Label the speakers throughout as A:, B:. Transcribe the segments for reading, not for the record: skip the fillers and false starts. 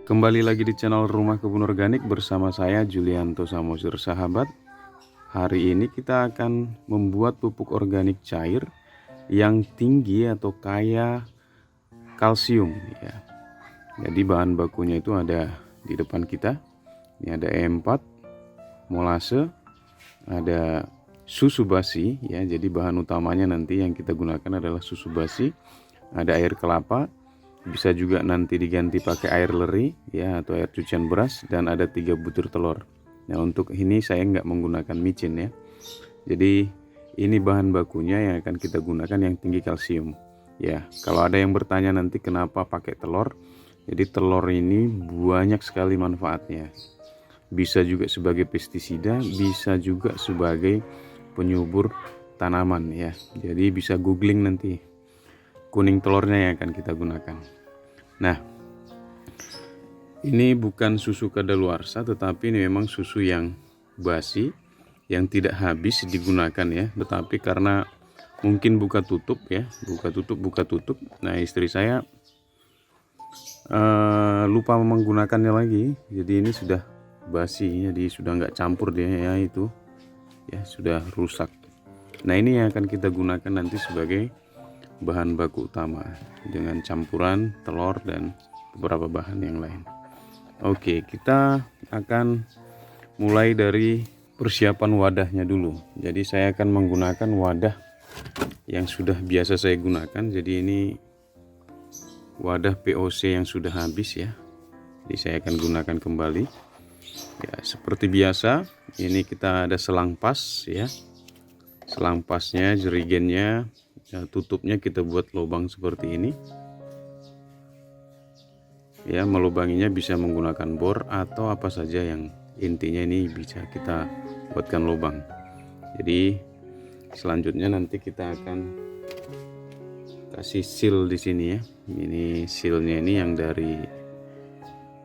A: Kembali lagi di channel Rumah Kebun Organik bersama saya Julianto Samosir. Sahabat, hari ini kita akan membuat pupuk organik cair yang tinggi atau kaya kalsium ya. Jadi bahan bakunya itu ada di depan kita. Ini ada E4, molase, ada susu basi ya. Jadi bahan utamanya nanti yang kita gunakan adalah susu basi, ada air kelapa, bisa juga nanti diganti pakai air leri ya, atau air cucian beras, dan ada 3 butir telur. Nah, untuk ini saya nggak menggunakan micin ya. Jadi ini bahan bakunya yang akan kita gunakan yang tinggi kalsium ya. Kalau ada yang bertanya nanti kenapa pakai telur, jadi telur ini banyak sekali manfaatnya. Bisa juga sebagai pestisida, bisa juga sebagai penyubur tanaman ya. Jadi bisa googling nanti kuning telurnya yang akan kita gunakan. Nah, ini bukan susu kadaluarsa, tetapi ini memang susu yang basi, yang tidak habis digunakan ya. Tetapi karena mungkin buka tutup ya, buka tutup. Nah, istri saya lupa menggunakannya lagi. Jadi ini sudah basi, jadi sudah nggak campur dia ya, itu ya sudah rusak. Nah, ini yang akan kita gunakan nanti sebagai bahan baku utama dengan campuran telur dan beberapa bahan yang lain. Oke, kita akan mulai dari persiapan wadahnya dulu. Jadi saya akan menggunakan wadah yang sudah biasa saya gunakan. Jadi ini wadah POC yang sudah habis ya. Jadi saya akan gunakan kembali. Ya, seperti biasa, ini kita ada selang pas ya. Selang pasnya, jerigennya, ya, tutupnya kita buat lubang seperti ini ya. Melubanginya bisa menggunakan bor atau apa saja, yang intinya ini bisa kita buatkan lubang. Jadi selanjutnya nanti kita akan kasih seal di sini ya. Ini sealnya ini yang dari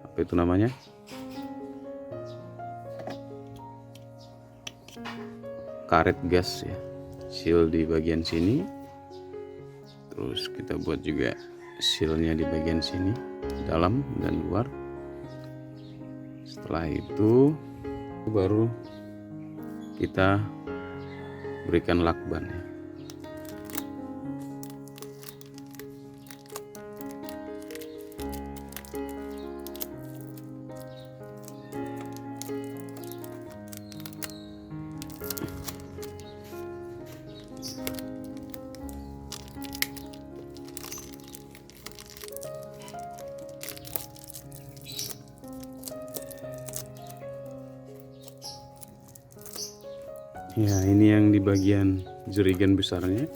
A: apa itu namanya, karet gas ya. Seal di bagian sini, terus kita buat juga sealnya di bagian sini, dalam dan luar. Setelah itu baru kita berikan lakban ya. Ya, ini yang di bagian jerigen besarnya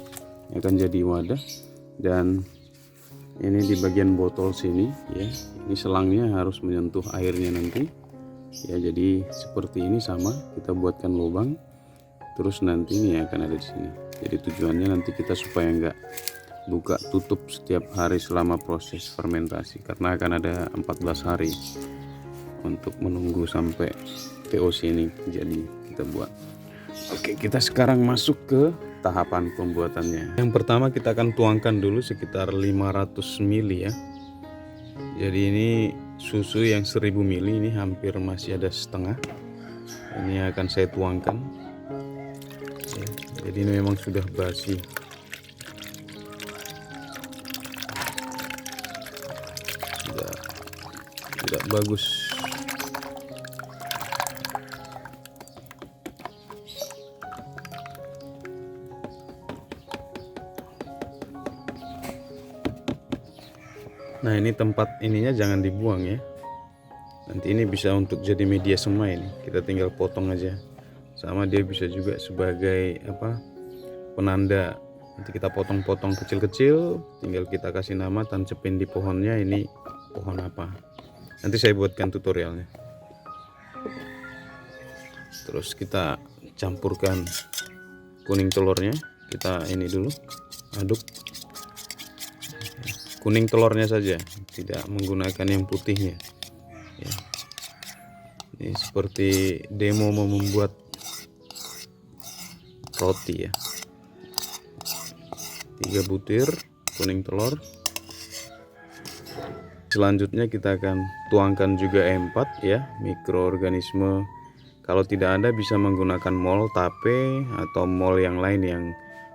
A: akan jadi wadah, dan ini di bagian botol sini ya. Ini selangnya harus menyentuh airnya nanti ya. Jadi seperti ini sama, kita buatkan lubang, terus nanti ini akan ada di sini. Jadi tujuannya nanti kita supaya enggak buka tutup setiap hari selama proses fermentasi, karena akan ada 14 hari untuk menunggu sampai POC ini jadi kita buat. Oke, kita sekarang masuk ke tahapan pembuatannya. Yang pertama kita akan tuangkan dulu sekitar 500 ml ya. Jadi ini susu yang 1000 ml, ini hampir masih ada setengah. Ini akan saya tuangkan ya. Jadi ini memang sudah basi. Tidak bagus. Nah, ini tempat ininya jangan dibuang ya. Nanti ini bisa untuk jadi media semai ini. Kita tinggal potong aja sama dia bisa juga sebagai penanda. Nanti kita potong-potong kecil-kecil, tinggal kita kasih nama, tancepin di pohonnya, ini pohon apa. Nanti saya buatkan tutorialnya. Terus kita campurkan kuning telurnya, kita ini dulu aduk. Kuning telurnya saja, tidak menggunakan yang putihnya ya. Ini seperti demo membuat roti ya. 3 butir kuning telur. Selanjutnya kita akan tuangkan juga E4 ya, mikroorganisme. Kalau tidak ada bisa menggunakan mol tape atau mol yang lain yang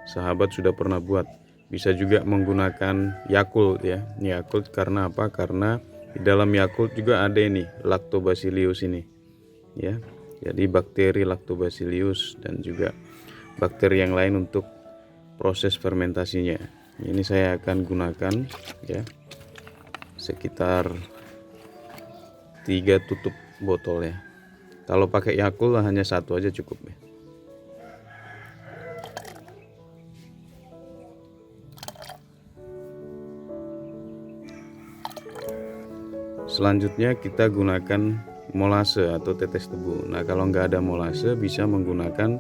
A: sahabat sudah pernah buat. Bisa juga menggunakan Yakult ya. Yakult karena apa? Karena di dalam Yakult juga ada ini Lactobacillus ini ya. Jadi bakteri Lactobacillus dan juga bakteri yang lain untuk proses fermentasinya. Ini saya akan gunakan ya sekitar 3 tutup botol ya. Kalau pakai Yakult hanya 1 aja cukup ya. Selanjutnya kita gunakan molase atau tetes tebu. Nah kalau nggak ada molase bisa menggunakan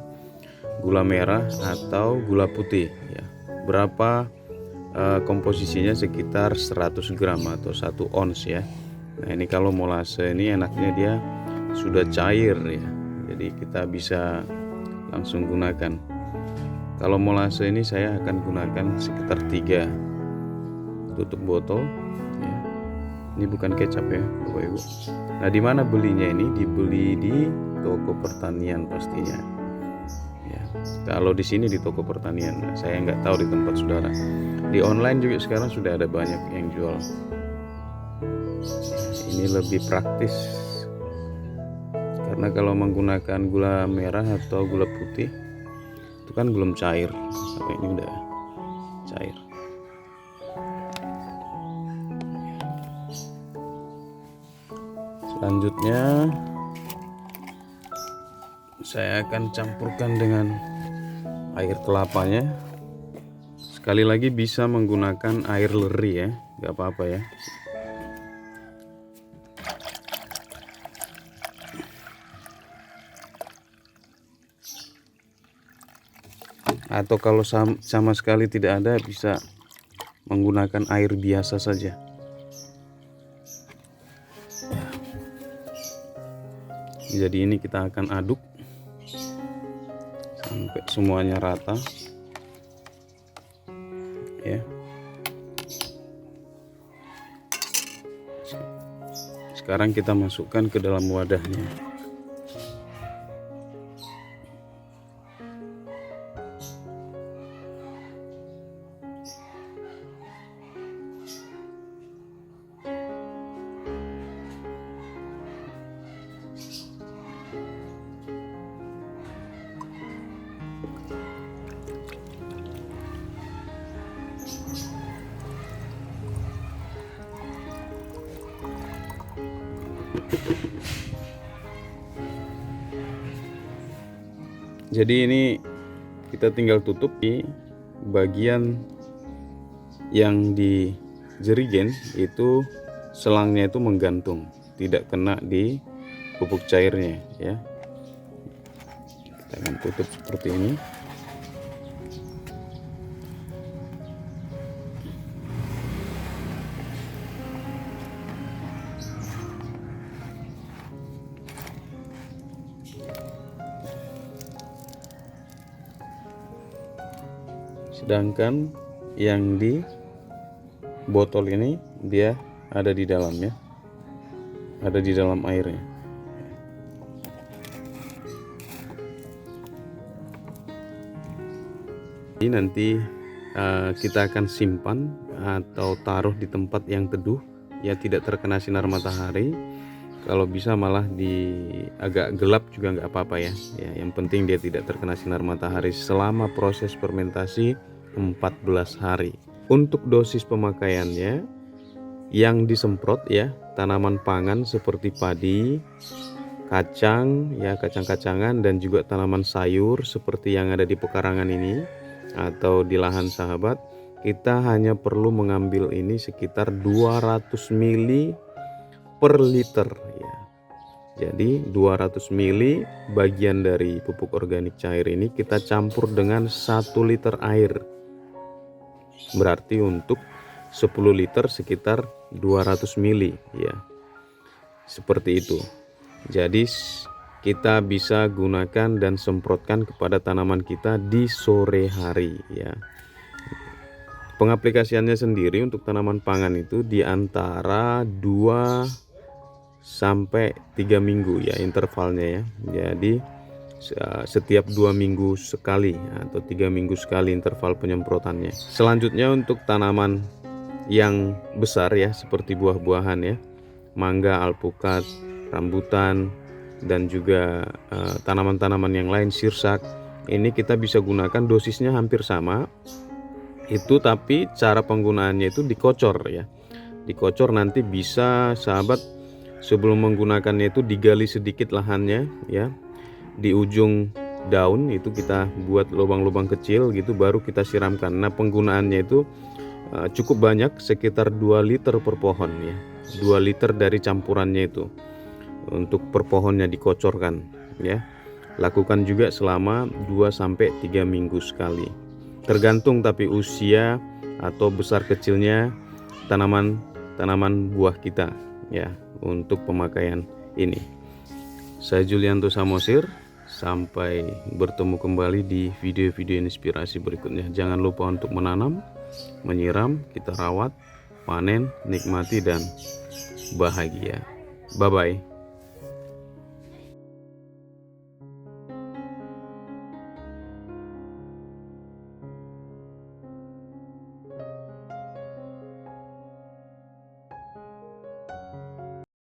A: gula merah atau gula putih ya. Berapa komposisinya? Sekitar 100 gram atau 1 ons ya. Nah ini kalau molase ini enaknya dia sudah cair ya, jadi kita bisa langsung gunakan. Kalau molase ini saya akan gunakan sekitar 3 tutup botol ya. Ini bukan kecap ya Bapak Ibu. Nah di mana belinya ini? Dibeli di toko pertanian pastinya ya. Kalau di sini di toko pertanian, saya nggak tahu di tempat saudara. Di online juga sekarang sudah ada banyak yang jual. Ini lebih praktis karena kalau menggunakan gula merah atau gula putih itu kan belum cair. Sampai ini udah cair. Selanjutnya saya akan campurkan dengan air kelapanya. Sekali lagi bisa menggunakan air leri ya, nggak apa-apa ya. Atau kalau sama sekali tidak ada, bisa menggunakan air biasa saja. Jadi ini kita akan aduk sampai semuanya rata ya. Sekarang kita masukkan ke dalam wadahnya. Jadi ini kita tinggal tutup di bagian yang di jerigen itu, selangnya itu menggantung, tidak kena di pupuk cairnya ya. Kita akan tutup seperti ini. Sedangkan yang di botol ini dia ada di dalamnya, ada di dalam airnya. Ini nanti kita akan simpan atau taruh di tempat yang teduh ya, tidak terkena sinar matahari. Kalau bisa malah di agak gelap juga nggak apa-apa ya. Yang penting dia tidak terkena sinar matahari selama proses fermentasi 14 hari. Untuk dosis pemakaiannya yang disemprot ya, tanaman pangan seperti padi, kacang ya, kacang-kacangan dan juga tanaman sayur seperti yang ada di pekarangan ini atau di lahan sahabat, kita hanya perlu mengambil ini sekitar 200 ml per liter ya. Jadi 200 ml bagian dari pupuk organik cair ini kita campur dengan 1 liter air. Berarti untuk 10 liter sekitar 200 ml ya. Seperti itu. Jadi kita bisa gunakan dan semprotkan kepada tanaman kita di sore hari ya. Pengaplikasiannya sendiri untuk tanaman pangan itu di antara 2 sampai 3 minggu ya intervalnya ya. Jadi setiap 2 minggu sekali atau 3 minggu sekali interval penyemprotannya. Selanjutnya untuk tanaman yang besar ya, seperti buah-buahan ya, mangga, alpukat, rambutan, dan juga tanaman-tanaman yang lain, sirsak, ini kita bisa gunakan dosisnya hampir sama itu, tapi cara penggunaannya itu dikocor ya. Dikocor nanti bisa sahabat sebelum menggunakannya itu digali sedikit lahannya ya, di ujung daun itu kita buat lubang-lubang kecil gitu, baru kita siramkan. Nah penggunaannya itu cukup banyak, sekitar 2 liter per pohon ya, 2 liter dari campurannya itu untuk per pohonnya dikocorkan ya. Lakukan juga selama 2-3 minggu sekali, tergantung tapi usia atau besar kecilnya tanaman buah kita ya untuk pemakaian ini. Saya Julianto Samosir, sampai bertemu kembali di video-video inspirasi berikutnya. Jangan lupa untuk menanam, menyiram, kita rawat, panen, nikmati dan bahagia. Bye bye.